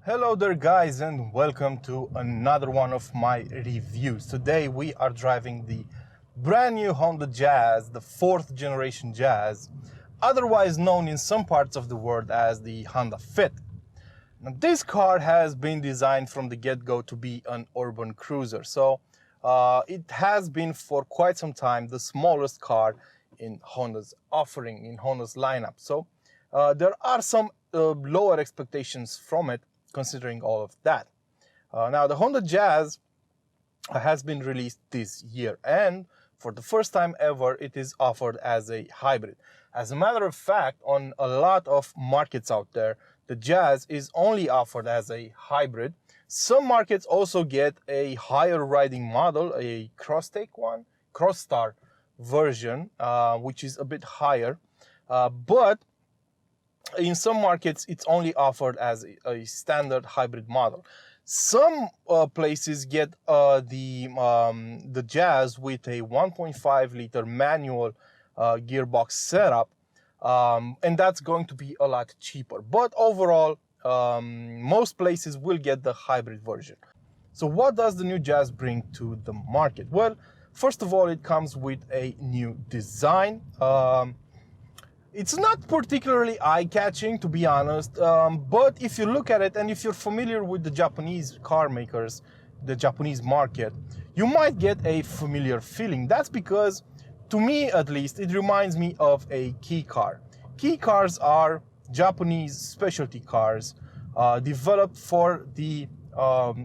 Hello there guys, and welcome to another one of my reviews. Today we are driving the brand new Honda Jazz, the 4th generation Jazz, otherwise known in some parts of the world as the Honda Fit. Now, this car has been designed from the get-go to be an urban cruiser, so it has been for quite some time the smallest car in Honda's offering, in Honda's lineup. So there are some lower expectations from it, considering all of that. Now, the Honda Jazz has been released this year, and for the first time ever, it is offered as a hybrid. As a matter of fact, on a lot of markets out there, the Jazz is only offered as a hybrid. Some markets also get a higher riding model, a Crossstar version, which is a bit higher, but in some markets, it's only offered as a standard hybrid model. Some places get the Jazz with a 1.5 liter manual gearbox setup, and that's going to be a lot cheaper. But overall, most places will get the hybrid version. So what does the new Jazz bring to the market? Well, first of all, it comes with a new design. It's not particularly eye-catching, to be honest, but if you look at it, and if you're familiar with the Japanese car makers, the Japanese market, you might get a familiar feeling. That's because, to me at least, it reminds me of a kei car. Kei cars are Japanese specialty cars developed for the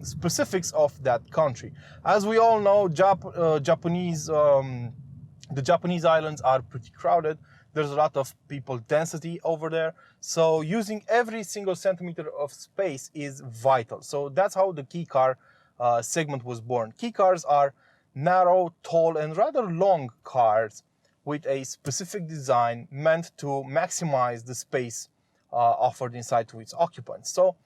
specifics of that country. As we all know, the Japanese islands are pretty crowded. There's a lot of people density over there, so using every single centimeter of space is vital. So that's how the kei car segment was born. Kei cars are narrow, tall, and rather long cars with a specific design meant to maximize the space offered inside to its occupants. So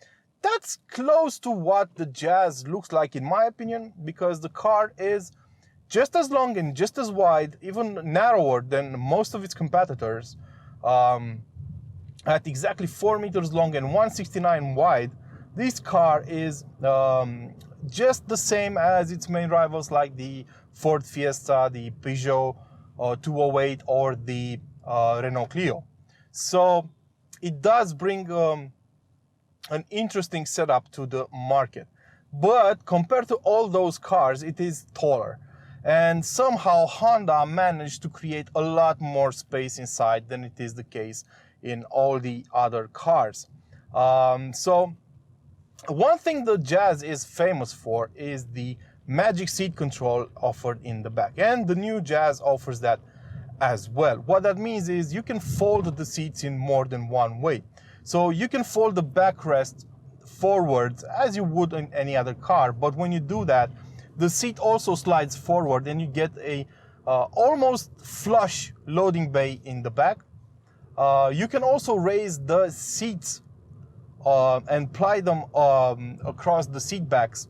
that's close to what the Jazz looks like, in my opinion, because the car is just as long and just as wide, even narrower than most of its competitors, at exactly 4 meters long and 169 wide. This car is just the same as its main rivals, like the Ford Fiesta, the Peugeot 208, or the Renault Clio. So it does bring an interesting setup to the market. But compared to all those cars, it is taller. And somehow Honda managed to create a lot more space inside than it is the case in all the other cars. So one thing the Jazz is famous for is the magic seat control offered in the back. And the new Jazz offers that as well. What that means is you can fold the seats in more than one way. So you can fold the backrest forwards as you would in any other car, but when you do that, the seat also slides forward and you get a almost flush loading bay in the back. You can also raise the seats and ply them across the seat backs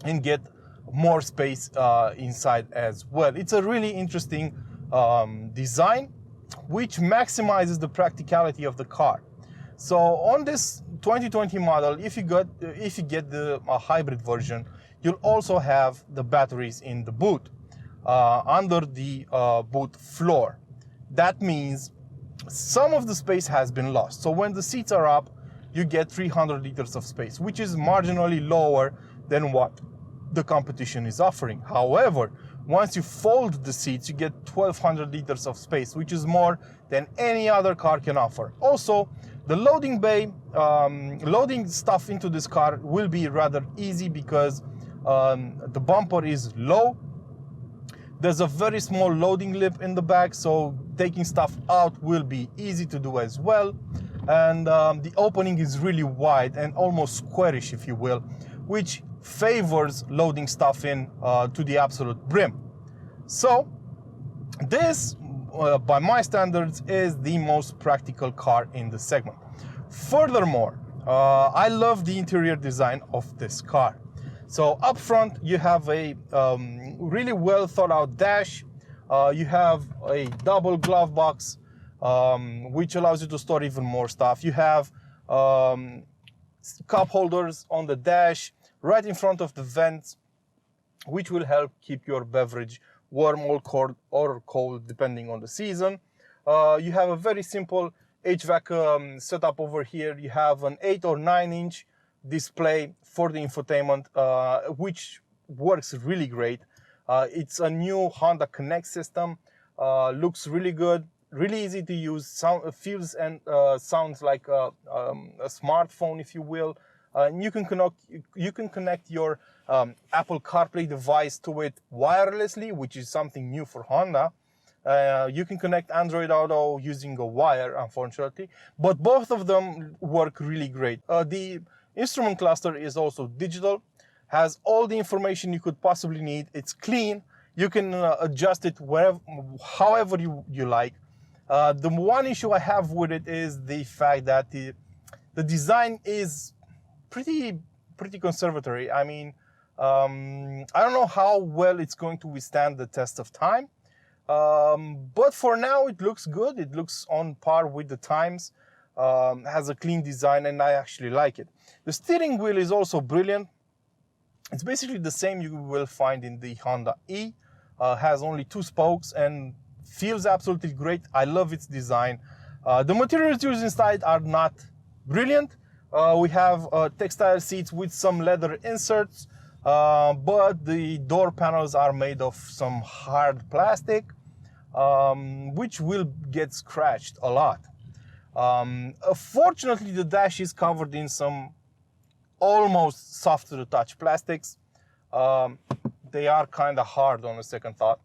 and get more space inside as well. It's a really interesting design which maximizes the practicality of the car. So on this 2020 model, if you get the hybrid version, you'll also have the batteries in the boot, under the boot floor. That means some of the space has been lost. So when the seats are up, you get 300 liters of space, which is marginally lower than what the competition is offering. However, once you fold the seats, you get 1200 liters of space, which is more than any other car can offer. Also, the loading bay, loading stuff into this car will be rather easy because the bumper is low. There's a very small loading lip in the back, so taking stuff out will be easy to do as well. And the opening is really wide and almost squarish, if you will, which favors loading stuff in to the absolute brim. So this, by my standards, is the most practical car in the segment. Furthermore, I love the interior design of this car. So up front, you have a really well thought out dash. You have a double glove box, which allows you to store even more stuff. You have cup holders on the dash, right in front of the vents, which will help keep your beverage warm or cold depending on the season. You have a very simple HVAC setup over here. You have an 8 or 9 inch display for the infotainment, which works really great. It's a new Honda Connect system. Looks really good, really easy to use. Feels and sounds like a smartphone, if you will. You can connect your Apple CarPlay device to it wirelessly, which is something new for Honda. You can connect Android Auto using a wire, unfortunately, but both of them work really great. The instrument cluster is also digital, has all the information you could possibly need. It's clean. You can adjust it however you like. The one issue I have with it is the fact that the design is pretty conservatory. I mean, I don't know how well it's going to withstand the test of time. But for now, it looks good. It looks on par with the times, has a clean design, and I actually like it. The steering wheel is also brilliant. It's basically the same you will find in the Honda E. Has only 2 spokes and feels absolutely great. I love its design. The materials used inside are not brilliant. We have textile seats with some leather inserts, but the door panels are made of some hard plastic, which will get scratched a lot. Fortunately, the dash is covered in some almost soft to the touch plastics. They are kind of hard on a second thought.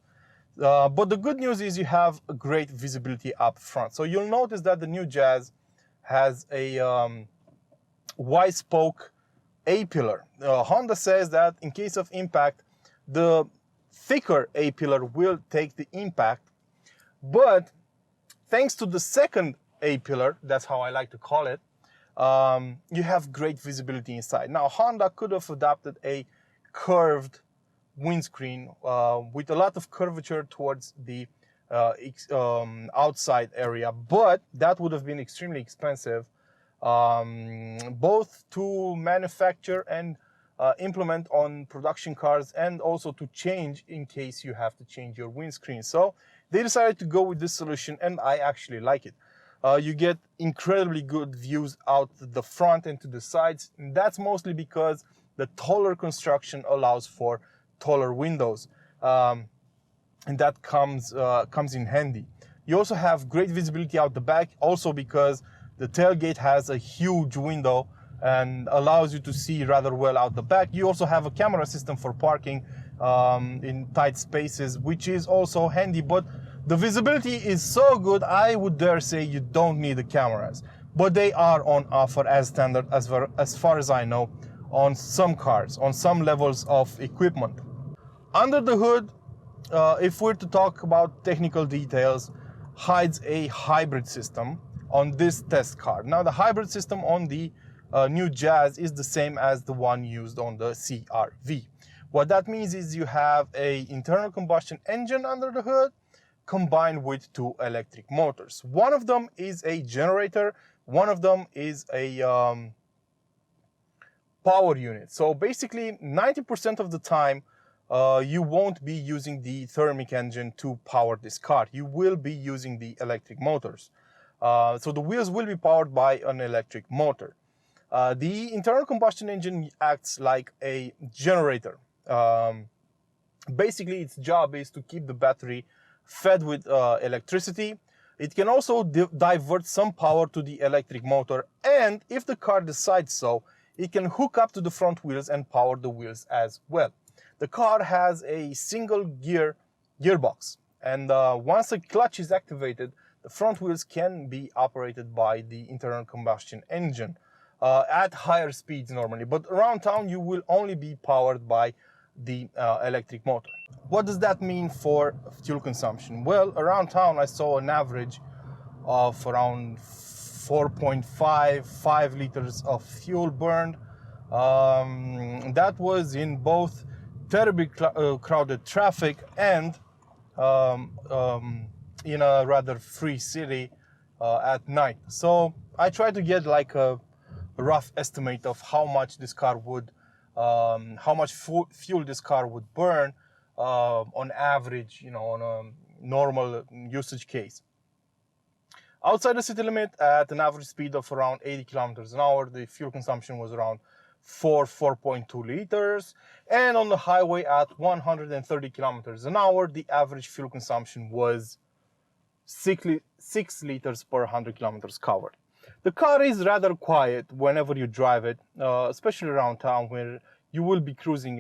But the good news is you have a great visibility up front. So you'll notice that the new Jazz has a wide spoke A-pillar. Honda says that in case of impact, the thicker A-pillar will take the impact. But thanks to the second A-pillar, that's how I like to call it, you have great visibility inside. Now, Honda could have adopted a curved windscreen with a lot of curvature towards the outside area, but that would have been extremely expensive, both to manufacture and implement on production cars, and also to change in case you have to change your windscreen. So they decided to go with this solution, and I actually like it. You get incredibly good views out the front and to the sides, and that's mostly because the taller construction allows for taller windows, and that comes in handy. You also have great visibility out the back, also because the tailgate has a huge window and allows you to see rather well out the back. You also have a camera system for parking in tight spaces, which is also handy, but the visibility is so good, I would dare say you don't need the cameras. But they are on offer as standard, as far as I know, on some cars, on some levels of equipment. Under the hood, if we're to talk about technical details, hides a hybrid system on this test car. Now, the hybrid system on the new Jazz is the same as the one used on the CR-V. What that means is you have an internal combustion engine under the hood combined with 2 electric motors. One of them is a generator, one of them is a power unit. So basically 90% of the time you won't be using the thermic engine to power this car. You will be using the electric motors. So the wheels will be powered by an electric motor. The internal combustion engine acts like a generator. Basically, its job is to keep the battery fed with electricity. It can also divert some power to the electric motor, and if the car decides so, it can hook up to the front wheels and power the wheels as well. The car has a single gearbox, and once a clutch is activated, the front wheels can be operated by the internal combustion engine at higher speeds normally, but around town you will only be powered by the electric motor. What does that mean for fuel consumption? Well, around town I saw an average of around 4.5 liters of fuel burned. That was in both terribly crowded traffic and in a rather free city at night. So I tried to get like a rough estimate of how much this car would, how much fuel this car would burn on average, you know, on a normal usage case. Outside the city limit, at an average speed of around 80 kilometers an hour, the fuel consumption was around 4.2 liters. And on the highway at 130 kilometers an hour, the average fuel consumption was 6 liters per 100 kilometers covered. The car is rather quiet whenever you drive it, especially around town where you will be cruising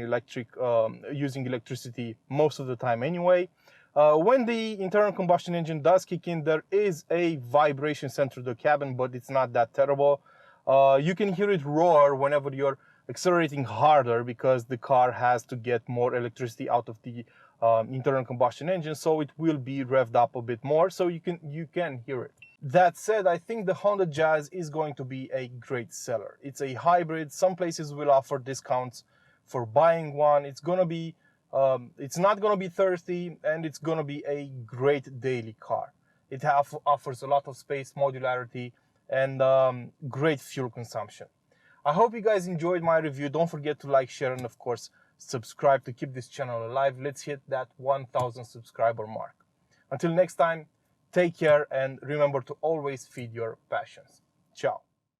using electricity most of the time anyway. When the internal combustion engine does kick in, there is a vibration center of the cabin, but it's not that terrible. You can hear it roar whenever you're accelerating harder because the car has to get more electricity out of the internal combustion engine, so it will be revved up a bit more, so you can hear it. That said, I think the Honda Jazz is going to be a great seller. It's a hybrid. Some places will offer discounts for buying one. It's gonna be it's not gonna be thirsty, and it's gonna be a great daily car. It offers a lot of space, modularity, and great fuel consumption. I hope you guys enjoyed my review. Don't forget to like, share, and of course subscribe to keep this channel alive. Let's hit that 1,000 subscriber mark. Until next time, take care, and remember to always feed your passions. Ciao.